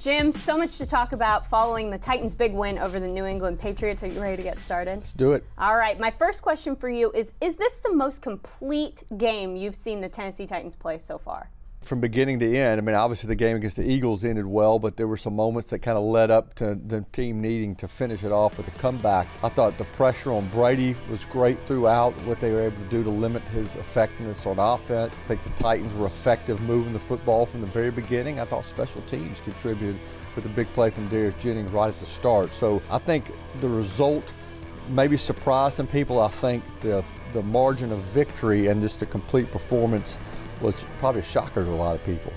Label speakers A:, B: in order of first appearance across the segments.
A: Jim, so much to talk about following the Titans' big win over the New England Patriots. Are you ready to get started?
B: Let's do it.
A: All right, my first question for you is this the most complete game you've seen the Tennessee Titans play so far?
B: From beginning to end, I mean, obviously the game against the Eagles ended well, but there were some moments that kind of led up to the team needing to finish it off with a comeback. I thought the pressure on Brady was great throughout, what they were able to do to limit his effectiveness on offense. I think the Titans were effective moving the football from the very beginning. I thought special teams contributed with a big play from Darius Jennings right at the start. So I think the result maybe surprised some people. I think the margin of victory and just the complete performance was probably a shocker to a lot of people.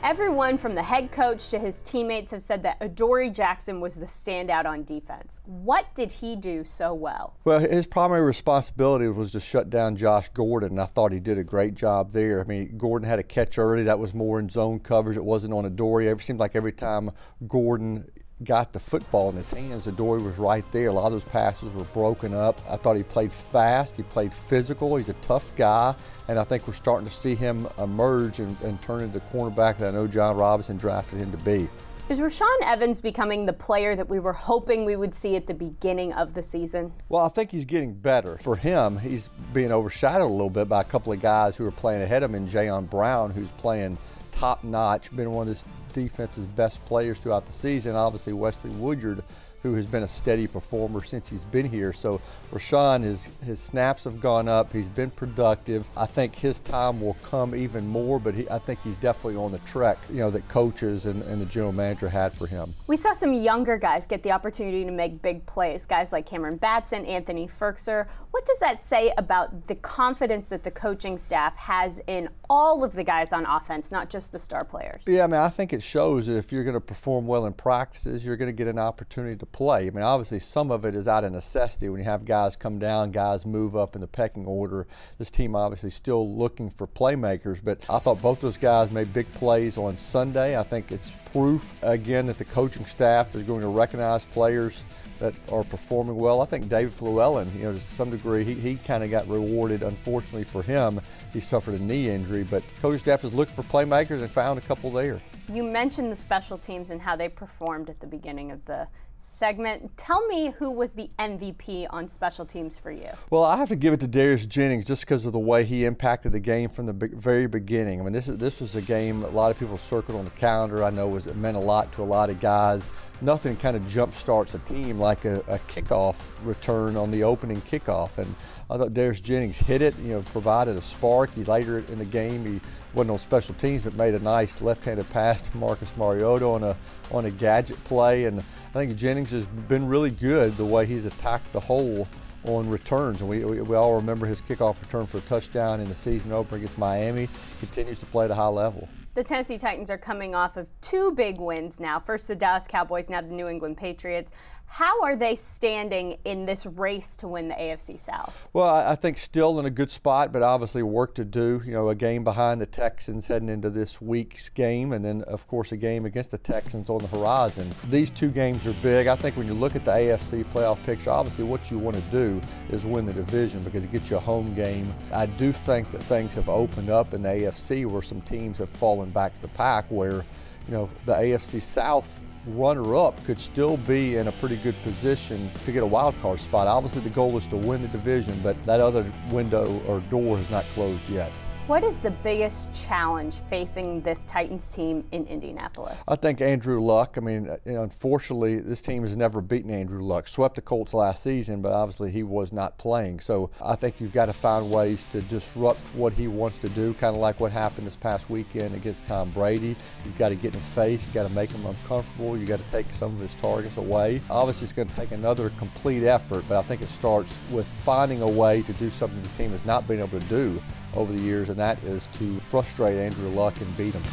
A: Everyone from the head coach to his teammates have said that Darius Jackson was the standout on defense. What did he do so well?
B: Well, his primary responsibility was to shut down Josh Gordon, and I thought he did a great job there. I mean, Gordon had a catch early that was more in zone coverage. It wasn't on Darius. It seemed like every time Gordon got the football in his hands, Darius was right there. A lot of those passes were broken up. I thought he played fast, he played physical, he's a tough guy, and I think we're starting to see him emerge and turn into the cornerback that I know John Robinson drafted him to be.
A: Is Rashaan Evans becoming the player that we were hoping we would see at the beginning of the season?
B: Well, I think he's getting better. For him, he's being overshadowed a little bit by a couple of guys who are playing ahead of him, and Jayon Brown, who's playing top-notch, been one of this defense's best players throughout the season. Obviously, Wesley Woodyard, who has been a steady performer since he's been here. So Rashaan, his snaps have gone up. He's been productive. I think his time will come even more, but I think he's definitely on the trek, that coaches and the general manager had for him.
A: We saw some younger guys get the opportunity to make big plays, guys like Cameron Batson, Anthony Firkser. What does that say about the confidence that the coaching staff has in all of the guys on offense, not just the star players?
B: Yeah, I mean, I think it shows that if you're going to perform well in practices, you're going to get an opportunity to play. I mean, obviously some of it is out of necessity. When you have guys come down, guys move up in the pecking order, this team obviously still looking for playmakers, but I thought both those guys made big plays on Sunday. I think it's proof, again, that the coaching staff is going to recognize players that are performing well. I think David Fluellen, to some degree, he kind of got rewarded. Unfortunately for him, he suffered a knee injury, but the coaching staff has looked for playmakers and found a couple there.
A: You mentioned the special teams and how they performed at the beginning of the segment. Tell me who was the MVP on special teams for you?
B: Well, I have to give it to Darius Jennings just because of the way he impacted the game from the very beginning. I mean, this was a game a lot of people circled on the calendar. I know it meant a lot to a lot of guys. Nothing kind of jump starts a team like a kickoff return on the opening kickoff, and I thought Darius Jennings hit it, provided a spark. He later in the game, he wasn't on special teams, but made a nice left-handed pass to Marcus Mariota on a gadget play, and I think Jennings has been really good the way he's attacked the hole on returns, and we all remember his kickoff return for a touchdown in the season opener against Miami. He continues to play at a high level.
A: The Tennessee Titans are coming off of two big wins now. First the Dallas Cowboys, now the New England Patriots. How are they standing in this race to win the AFC South?
B: Well, I think still in a good spot, but obviously work to do. A game behind the Texans heading into this week's game, and then, of course, a game against the Texans on the horizon. These two games are big. I think when you look at the AFC playoff picture, obviously what you want to do is win the division because it gets you a home game. I do think that things have opened up in the AFC where some teams have fallen back to the pack where, the AFC South runner-up could still be in a pretty good position to get a wild card spot. Obviously the goal is to win the division, but that other window or door has not closed yet.
A: What is the biggest challenge facing this Titans team in Indianapolis?
B: I think Andrew Luck. I mean, unfortunately, this team has never beaten Andrew Luck. Swept the Colts last season, but obviously he was not playing. So I think you've got to find ways to disrupt what he wants to do, kind of like what happened this past weekend against Tom Brady. You've got to get in his face. You've got to make him uncomfortable. You've got to take some of his targets away. Obviously, it's going to take another complete effort, but I think it starts with finding a way to do something this team has not been able to do over the years, and that is to frustrate Andrew Luck and beat him.